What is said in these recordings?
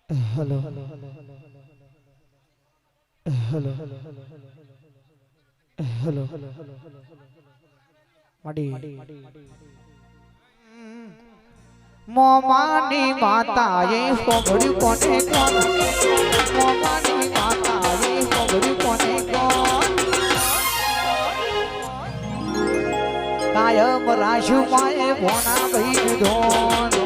Hello hello hello માડી મોમાની માતાએ પોગડ્યું કોને કોણ મોમાની માતાએ પોગડ્યું કોને કોણ કાયમ રાશુ માએ ભોણા ભાઈ ધોન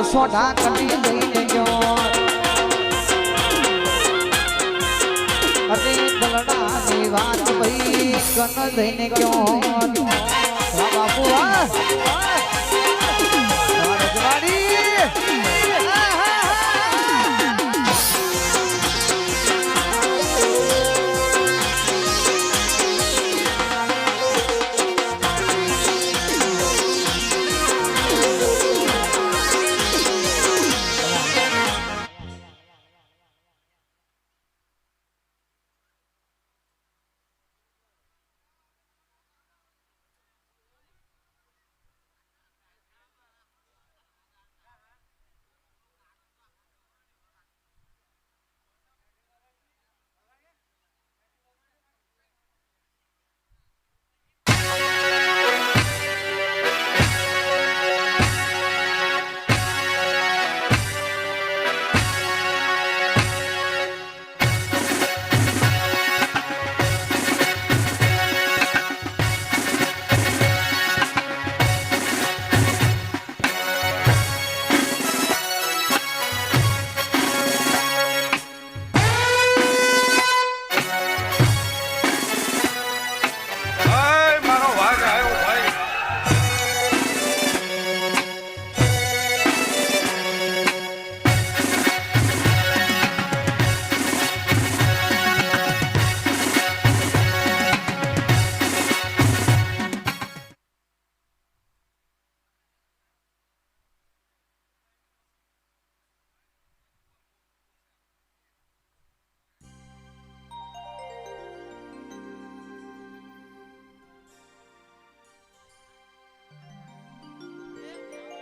સોઢા કરી લઈને ગયો અરે દલડાની વાત ભાઈ કન લઈને ગયો બાપુ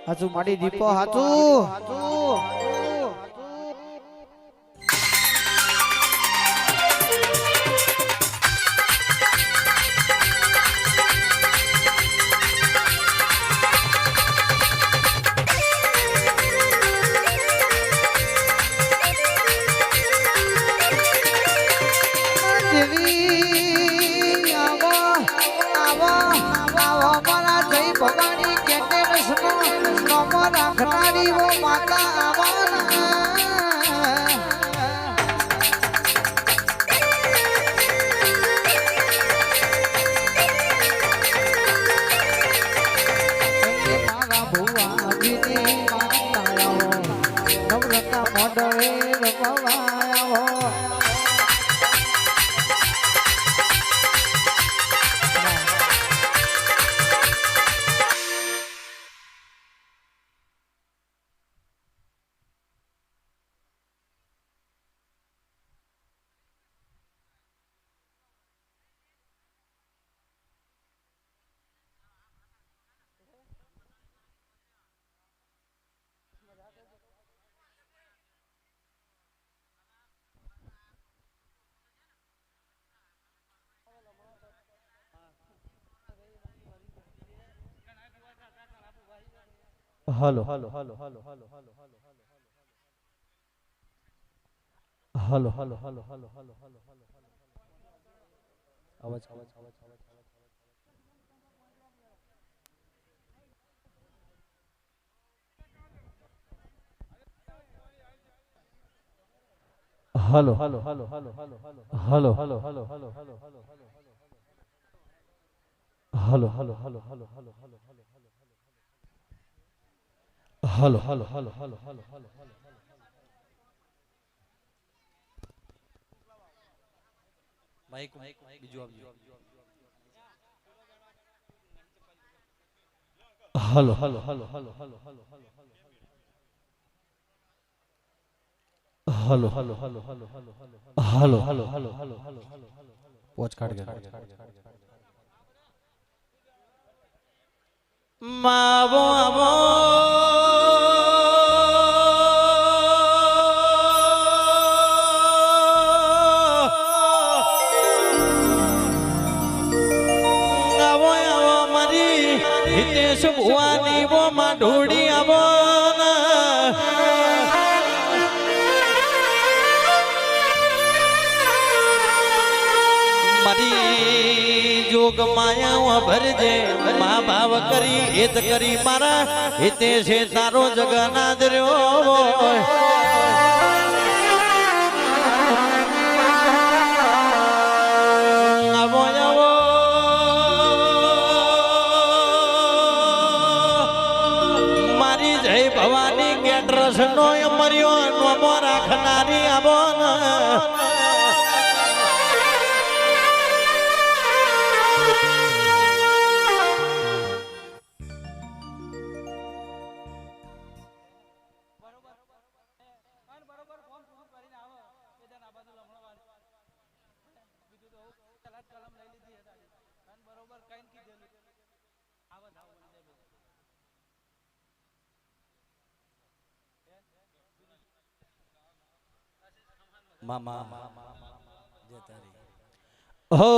હાચું માડી દીપો હાચું રાખનારી વો માતા આવવાના મારા ભુવાજીની માતા આવો નવરતા મોડવે રમવા આવો hello hello hello hello hello hello hello hello hello hello hello hello અવાજ અવાજ અવાજ અવાજ hello hello hello hello hello hello hello hello hello hello hello hello hello hello hello hello hello hello hello hello hello hello hello hello mic બીજું આપજો. Hello hello hello hello hello hello hello hello hello hello hello hello hello hello hello પોચ કાઢ ગયા. માવો આવો આવો આવો મારી હિતેશ ભુવાની વો માં ઢોળી આવો મારી જોગ માયા ભરજે મા ભાવ કરી હિત કરી મારા હિતે છે તારો જગન્નાથ રહ્યો આવો આવો મારી જય ભવાની કેટરસ નો મર્યો નોમો રાખનારી આવો મામા જતા રહી. હો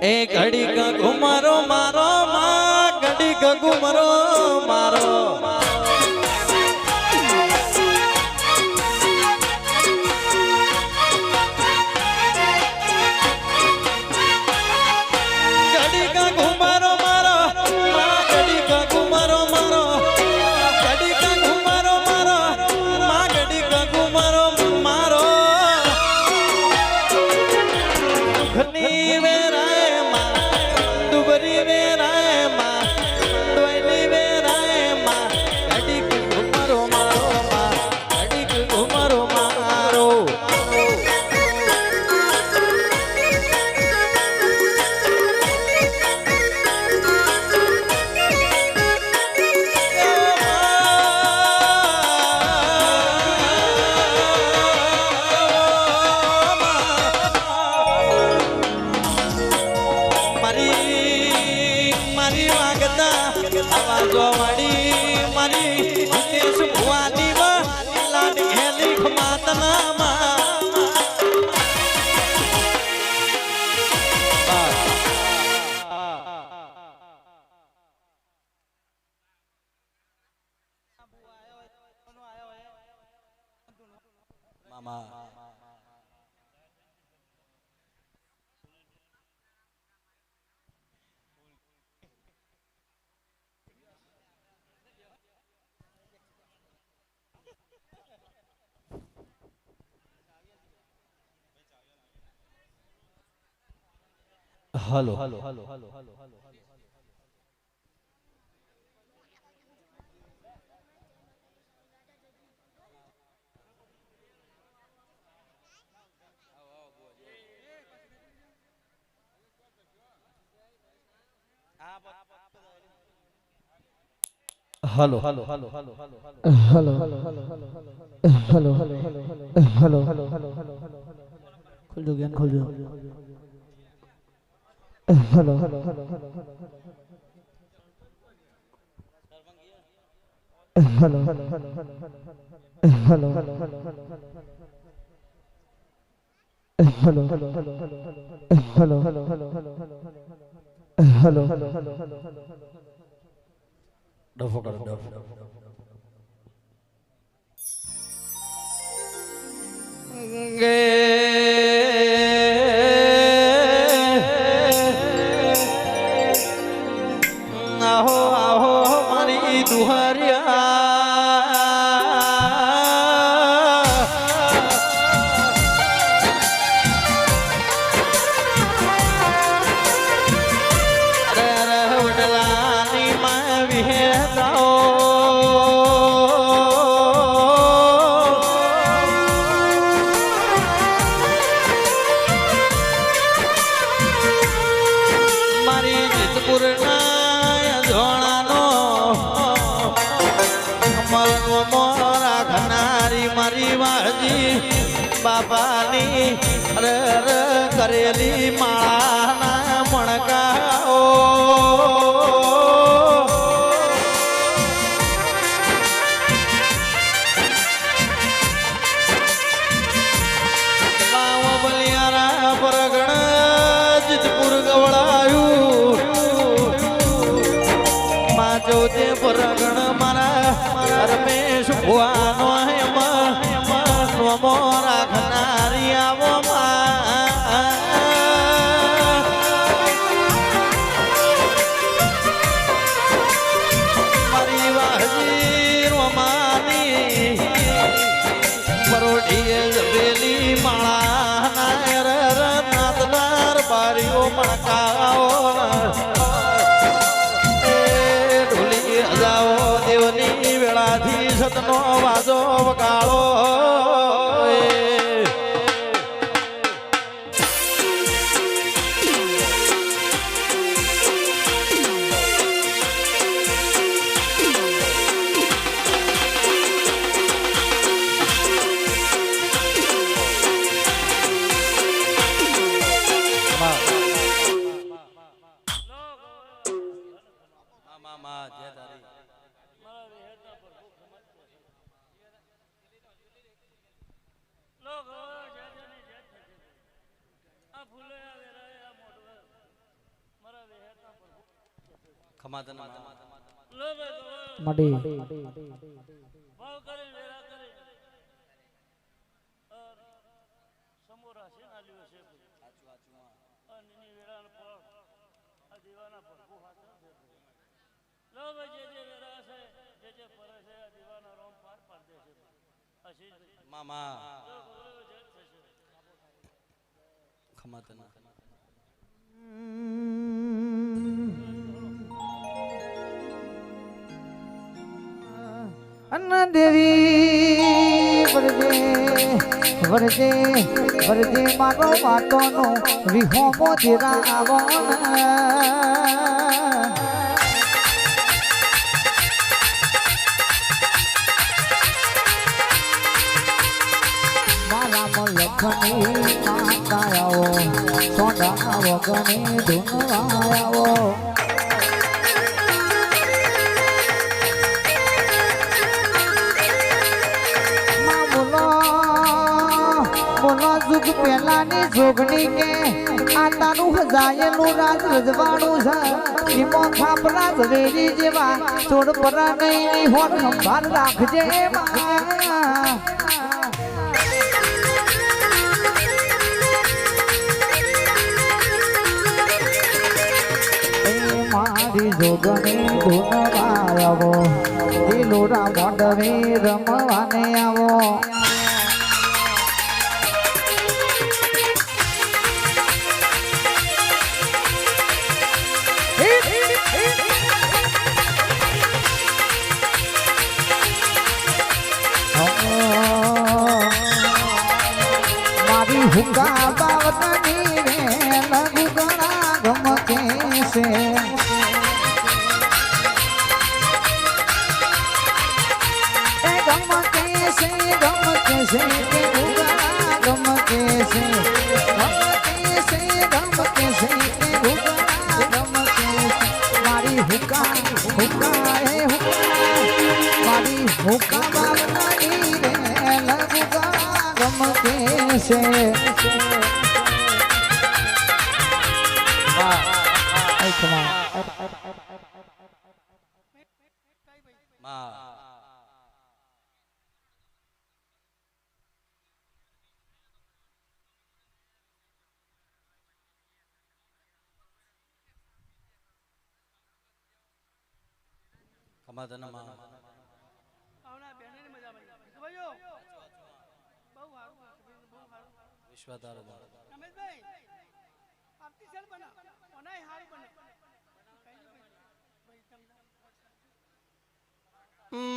એ ઘડી ઘુમરો મારો માં ઘડી ઘુમરો મારો ઘડી ઘુમરો મારો માં ઘડી ઘુમરો મારો ઘડી ઘુમરો મારો માં ઘડી ઘુમરો મારો ઘની વેરાય માં દુબરી વેરાય માં દોયલી વેરાય માં ઘડી ઘુમરો મારો માં ઘડી ઘુમરો મારો મારી વાગતા આવાજો વાળી મારી હિતેશ ભુવાની લાડ હેલી ખમાતના મામા hello hello hello hello hello hello hello hello hello hello hello hello hello hello hello hello ખોલજો જ્ઞાન ખોલજો hello hello hello hello hello hello hello hello hello hello hello hello hello hello hello hello hello hello hello ડફો કરો ડફ. આહો આહો મારી દુહારિયા કરેલી માળાના મણકાઓ લાવ બલિયારા પરગણ જીતપુર ગવડાયું માં જોતે પરગણ મારા રમેશ ભુવાનો નમો રાખનારી આવો મારી વાહજી રોમાની પરોઢીએ જબેલી માળા નાતનાર બારીઓ મણકાઓ ઢોલી હજાઓ દેવની વેળાથી સતનો વાજો વગાડો મડી મામા ખમાતન અન્ન દેવી વરજે વરજે વરજે મારો વાતોનો વિહોમો જેરા આવો મારા લખની માતા આવો સોના વગની ધૂનવા આવો બોલો જુગ પેલાની જોગણી કે આ તારું હજાયેલું રાજ રજવાડું છે ઈમો ખાપરા ઝવેરી જેવા છોડ પરા નહીં હોર સંભાળ રાખજે મારી જોગણી ધૂનવા આવો દિલોરા મોડવે રમવાને આવો મારી હુકા બાવતની રે લઘુ ગણા ગમકે છે એ ગમકે છે કે હુકા ગમકે છે ગમકે છે કે હુકા ગમકે છે મારી હુકા હુકા એ હુકા મારી હુકા બાવતની રે લઘુ ગણા ગમકે છે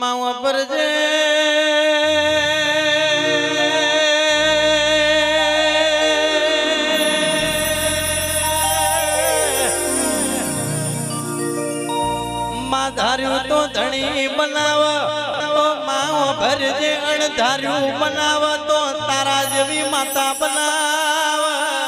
માવા પર જે માં ધાર્યું તો ધણી બનાવ તો માવો ભરજે અણધાર્યું બનાવ તો તારા જેવી માતા બનાવ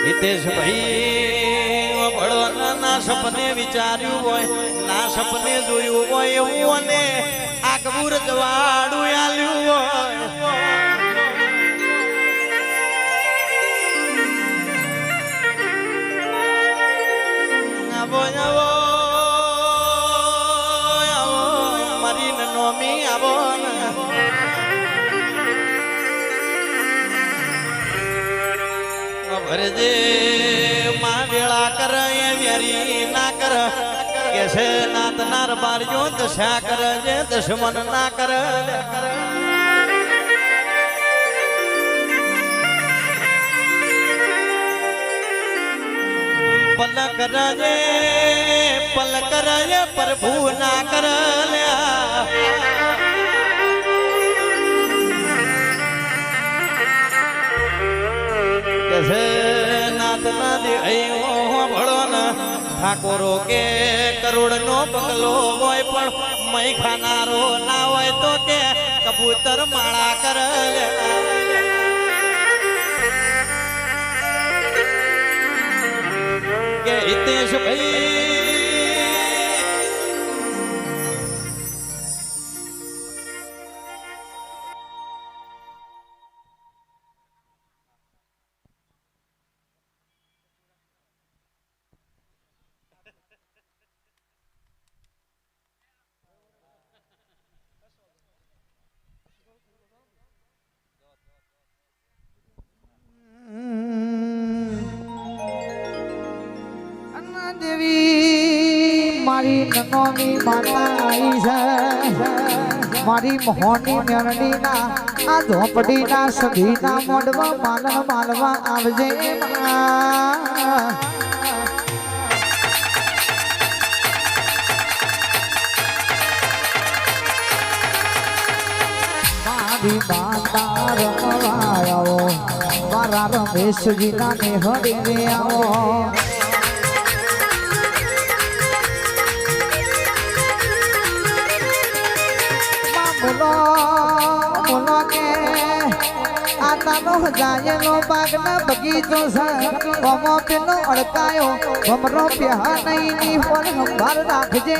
હિતેશ ભાઈ ભળવાના સપને વિચાર્યું હોય ના સપને જોયું હોય એવું અને આકબૂર જવાડું આલ્યું હોય આવો આવો આવો મારી નોમી આવો ભરજે માં વેળા કર એ વેરી ના કર કે છે નાત નાર બારજો દશા કર જે દશમન ના કર પલ કર જે પ્રભુ ના કર નાથ ના દે ભળો ને ઠાકોરો કે કરોડ નો બંગલો હોય પણ મય ખાનારો ના હોય તો કે કબૂતર માળા કર કે હિતેશ ભાઈ દેવી મારી નનોની માતા આવી છે મારી મોહની મેરડીના આ ઝોપડીના સભીના મોઢવા માલન માલવા આવજે મારી માતા રમવા આવો મારા રમેશજીના મેહડી આવો બોલો કે આતાનો જાયેલો બાગના બગીચો છે કોમો પેલો અડકાયો ભમરો પ્યા નહીં ની હોલ સંભાળ રાખજે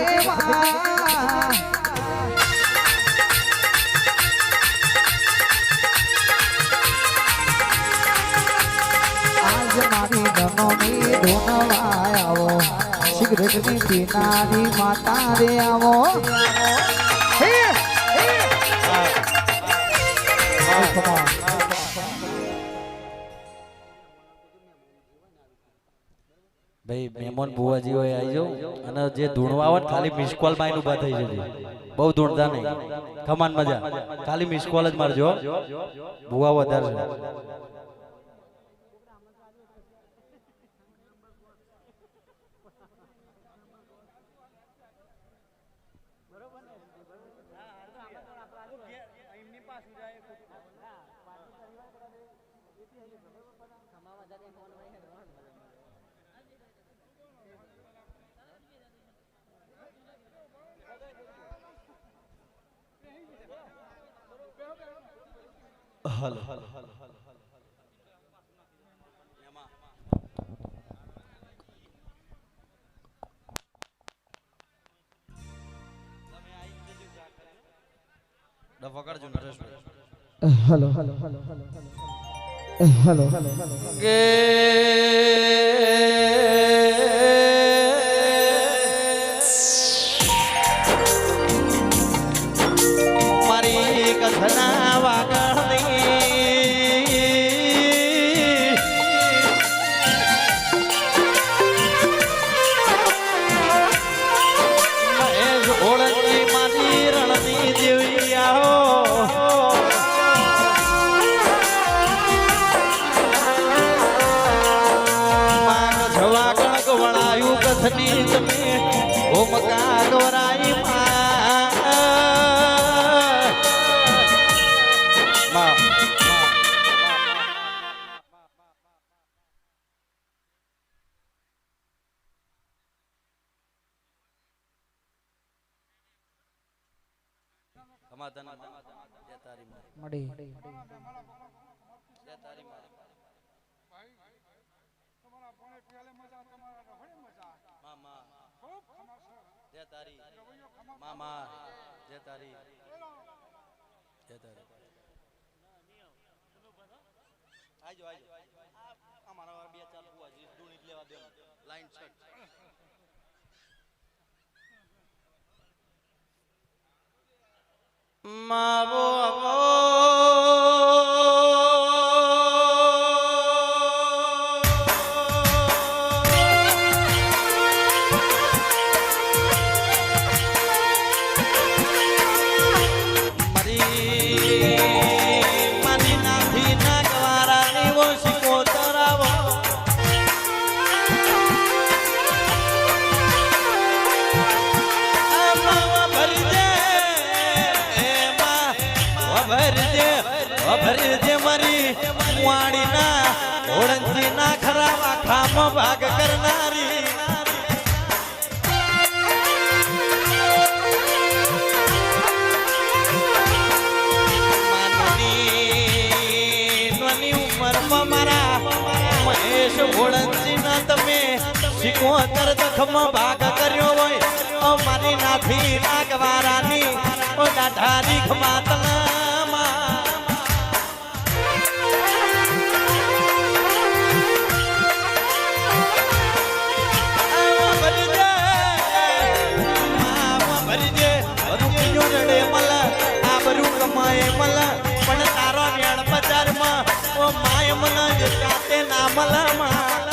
આજ મારી નનોની ધૂનવા આવો સિગરેટની પીનારી માતા રે આવો ભાઈ મહેમાન બુવાજી હોય આવી જાવ અને જે ધૂણવા આવે ને ખાલી મિસ કોલ માં ઉભા થઈ જજો બહુ ધૂણતા નહીં કમાન મજા ખાલી મિસ કોલ જ મારજો બુવા વધારે છે હલો પકડજો નરેશભાઈ હેલો હેલો કે મારી કથના વાગણી મહેશ ઓળંગી મારી રણની દેવી આવો વણાયું કથની તમે ઓમકા દોરાઈ મામા જય તારી મામા જય તારી જય તારી આજો આજો અમારા બે ચાર બુઆજી દૂણી લેવા દે લાઈન છટ માવો ભરજે મારી વાડીના ઓળંજીના ખરાવા ખામ ભાગ કરનારી નાની ઉંમરમાં મારા મહેશ ઓળંજીના તમે 75 દખમાં ભાગ કર્યો હોય મારી નાથી નાગવારાની ઓ દાઢારી ખમાતલામાં પણ તારો વેણ બજારમાં ઓ માય મને જાતે ના મલમાં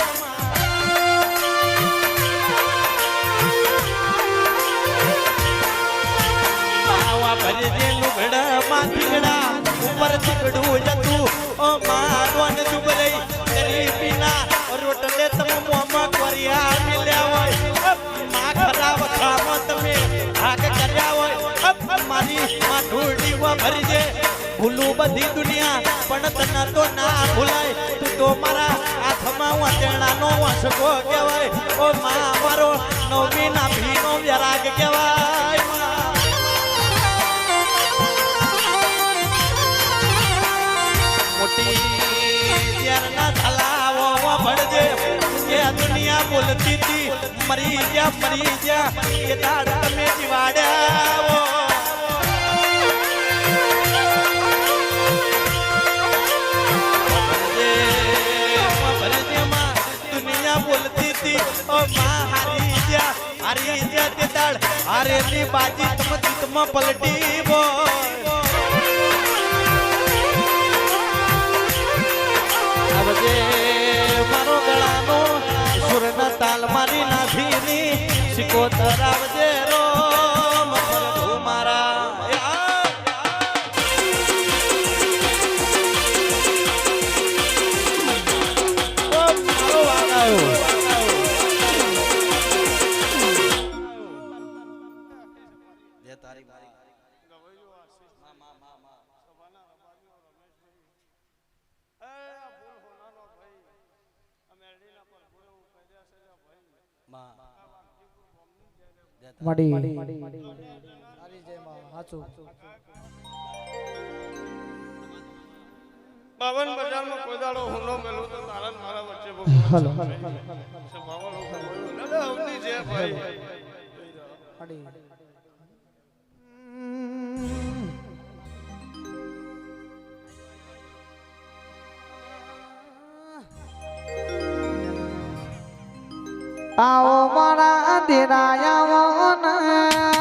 બાવા ભરજે લુગડા માં થીગડા ઉપર થીગડું જતું ઓ મારો ને દુબરઈ ગરીબીના રોટલે તમે મોમાં કોરિયા મિલ્યા હોય માં ખરાબ ખામ તમે ભાગ કર્યા હોય મારી માં ઢોળી વા ભરજે ભૂલું બધી દુનિયા પણ તને તો ના ભૂલાય તું તો મારા હાથમાં વાટેણાનો વાસકો કહેવાય ઓ માં મારો નવમીના ભીનો વ્યરાગ કહેવાય મોટી ત્યારના થલાવો ભળજે કે દુનિયા બોલતી હતી મરી ગયા એ દાડ તમે જીવાડ્યા બોલતી હતી ઓ માં હારી ગયા તે દાડ હારેલી બાજી તમ જીતમાં પલટી આવજે મારો ગળાનો સુરના તાલ મારી નાખીની સિકોતર આવજે રોમ પ્રભુ મારા મડી બાવન બજારમાં કોઈ દાડો હુનો મેલો તો તારા મારા વચ્ચે બહુ હલો બાવન અવની છે ભાઈ આવો મારા દેરાયાઓ ના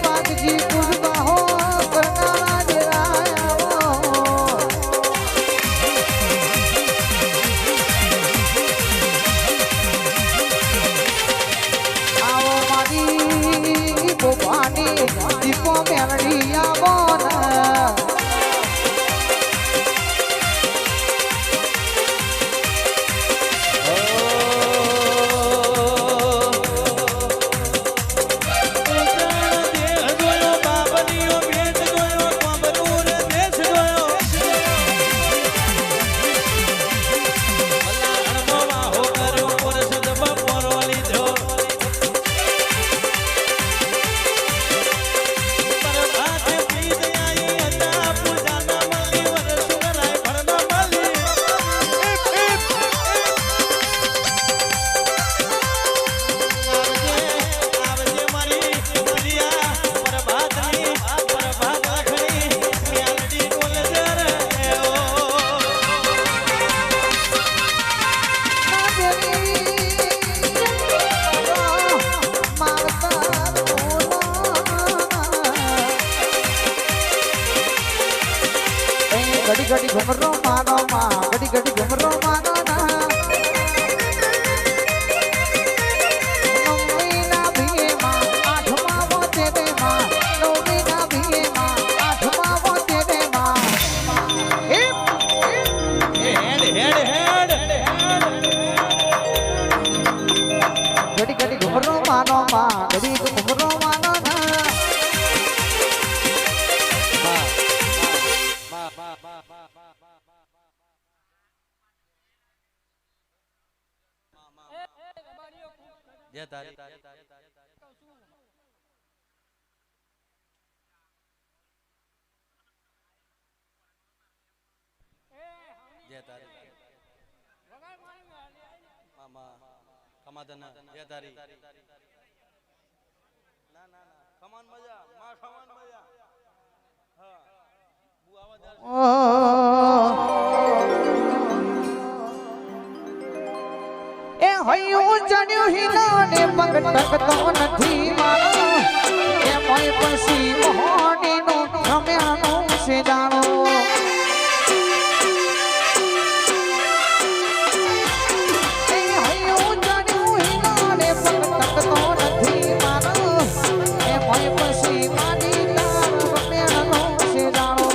વાદજી પુષ્પા કરનારા દેરાયાઓ આવો મારી બોપાની દીપો મેલડી આવો ના ઘડી ઘમરો મારો માં ઘડી ઘડી ઘમરો મારો ના નવમીના ભીએમાં આઠમા મોતે દેમાં નવમીના ભીએમાં આઠમા મોતે દેમાં ઘડી ઘડી ઘમરો મારો માં ઘડી ઘમરો મારો ના જય તારી જય તારી મામા કમાતના જય તારી ના ના ના કમાન મજા માં કમાન મજા હા બુ આવાજ એ હૈયું ચડ્યું હિલાને પગ ટકતો નથી મારો એ મોય પછી મોહણીનું રમ્યાનું છે જાણો એ હૈયું ચડ્યું હિલાને પગ ટકતો નથી મારો એ મોય પછી માની તાર રમ્યાનું છે જાણો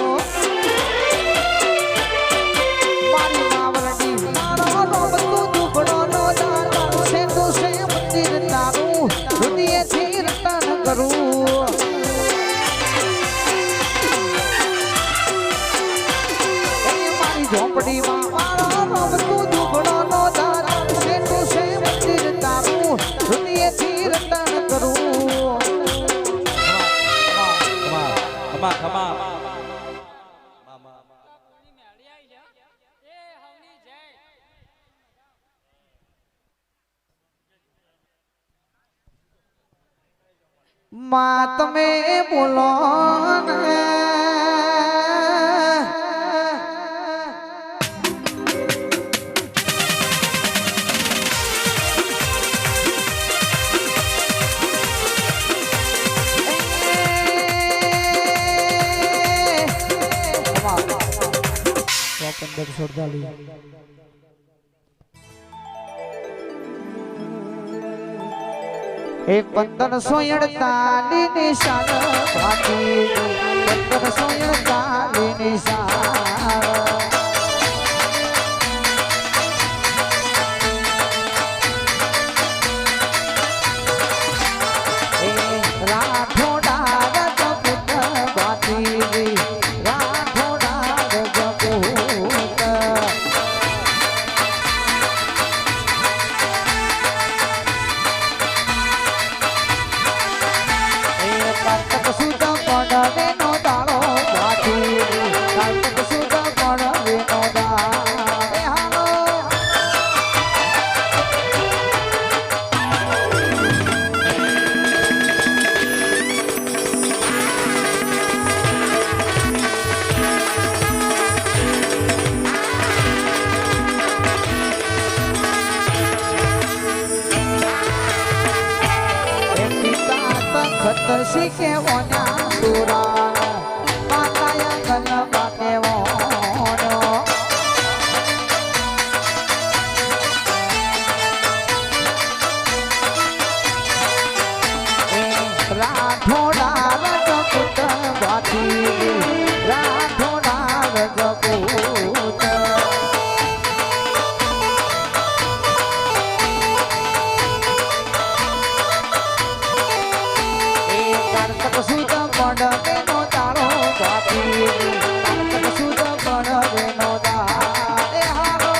મારી માવરડી મારો રોબ તું દુબળો નો દાર છે તો છે મંદિર તારું હૃદયથી રટન કરું એ મારી ઝોપડીમાં મારો રોબ તું દુબળો નો દાર છે તો છે મંદિર તારું હૃદયથી રટન કરું ખમા ખમા મામા માં તમે બોલો ને એક 1548 નિશાન ભાતી 1548 નિશાન એ રાઠોડા રજપૂત ભાતી રાઠોડા રજપૂત કાર્તક સુદ પડવે નો દાડો જાતી કાર્તક સુદ પડવે નો દાડે હાલો એ પિતા તખત શીખે ઓના સુરા માતાયા ગલબા કે ઓનો એ રાઠોડા રજપૂત ભાતી રાઠોડા રજપૂત કાર્તક સુદ પડવે નો દાડો ભાતી કાર્તક સુદ પડવે નો દાડે હાલો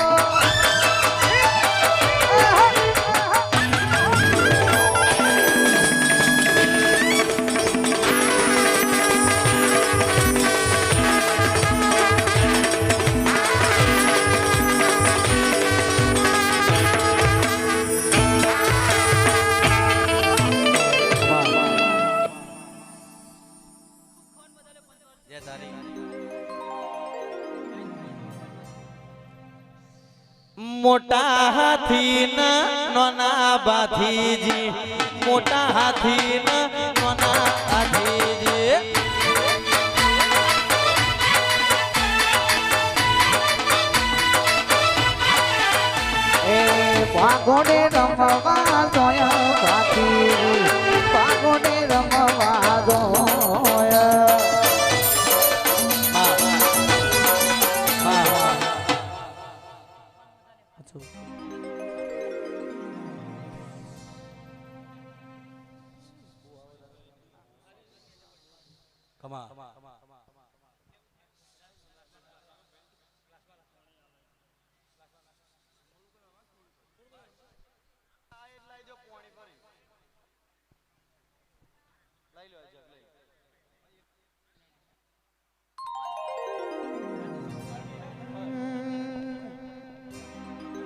જય તારી મોટા હાથી ન નોના બાથીજી મોટા હાથી ન નોના હાથીજી પાગોડે રમવા જોયા પાછી પાગોડે રમવા જોયા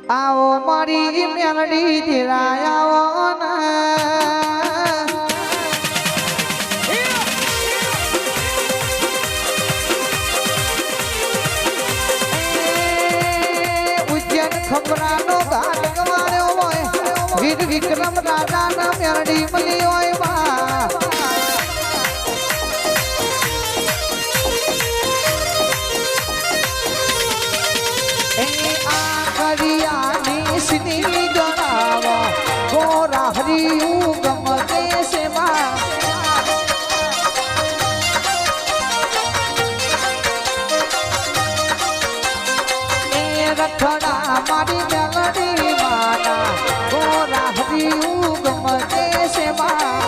આવો મારી મેલડી દિરાય આવો ને ઉજ્જૈન ખબરાનો ઘાટ ગવાડ્યો હોય વીર વિક્રમ રાજાના મેલડી મળી હોય બા હરિયાની સિની ગણાવો ગોરા હરિયું ગમતે સેવા એ રખડા મારી મેલડી માના ગોરા હરિયું ગમતે સેવા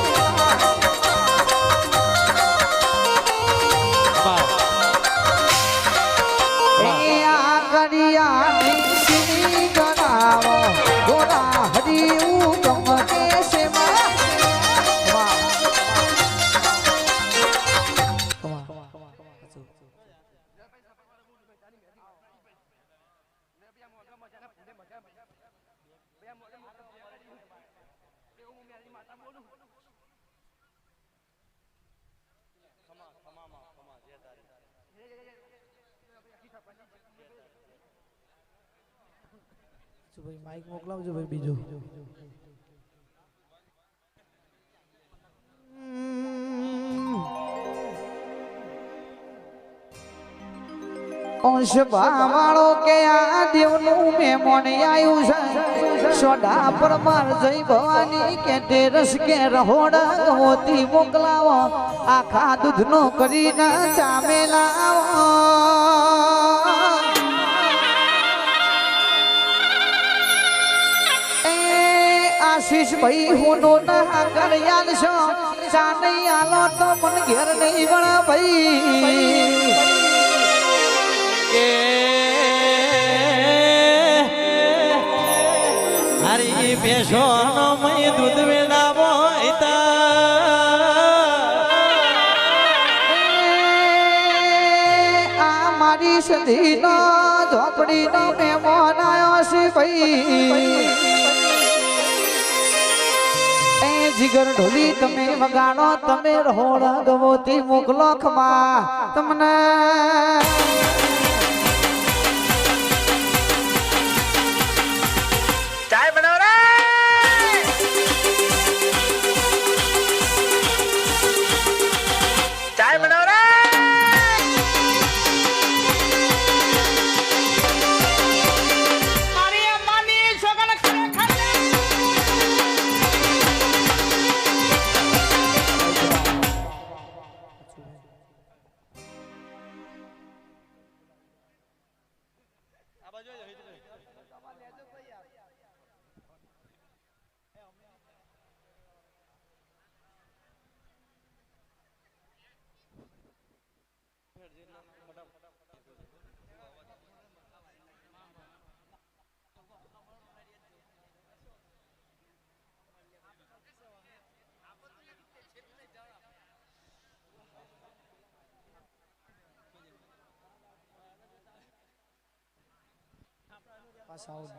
એ આ કરિયાની ભાઈ માઈક મોકલાવજો ભાઈ બીજું અંશ ભાવાળો કે આ દેવનું મહેમાન આવ્યું છે સોડા પરમાર જય ભવાની કે તેરસ કે રહોડા મોતી મોકલાવો આખા દૂધનો કરીને ચામે લાવો આશીષ ભાઈ હોનો ના કરયાલ છો ચા નહીં આલો તો મન ઘેર નહીં વળા ભાઈ હરી બેસો નો મય દૂધ વેડાવો આ મારી સધીનો ઝોપડીનો મહેમાન આવ્યો છે ભાઈ જીગર ઢોલી તમે વગાડો તમે રહોડા ગવોતી મોકલો ખમા તમને ચાય બનાવ રે ચાય બનાવ રે મારી અમ્માની છોકરા ખરેખર સાઉન્ડ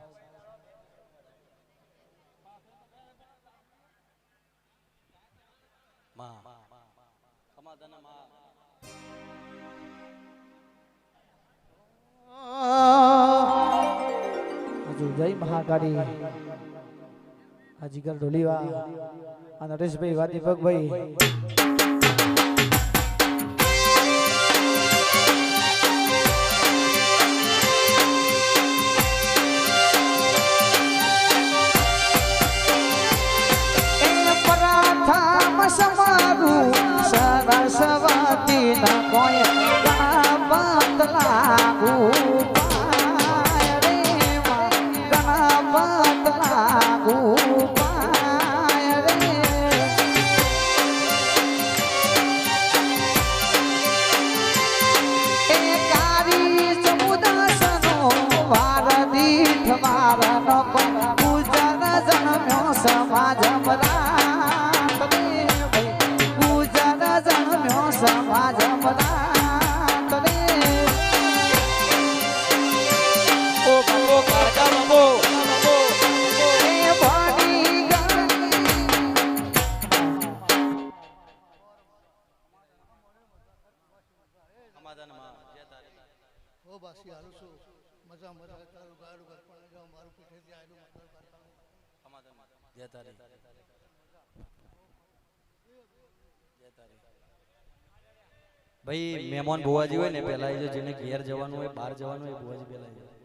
માં ખમાદાના માં હજુ જય મહાકાળી આ જીગર ઢોલીવા આ નરેશભાઈ વાદીપકભાઈ દાસ મારું સરસ્વતી ન કોઈ ગણપત લાગુ પાય રે ગણપત લાગુ પાય રે એ કારી સમુદાસનો વાર દીઠ મારનો પૂજન જન્મ્યો સમાજ પૂજન જન્મ્યો સમાજ ઓ બાપો કાકા બાપો ઓ બાસી હાલું છું મજા મજા તારું ગાડું ઘર પણ જાઉં મારું પીઠેથી આયલું ભાઈ મહેમાન ભુવાજી હોય ને પેલા જેને ઘેર જવાનું હોય બહાર જવાનું હોય ભુવાજી પેલા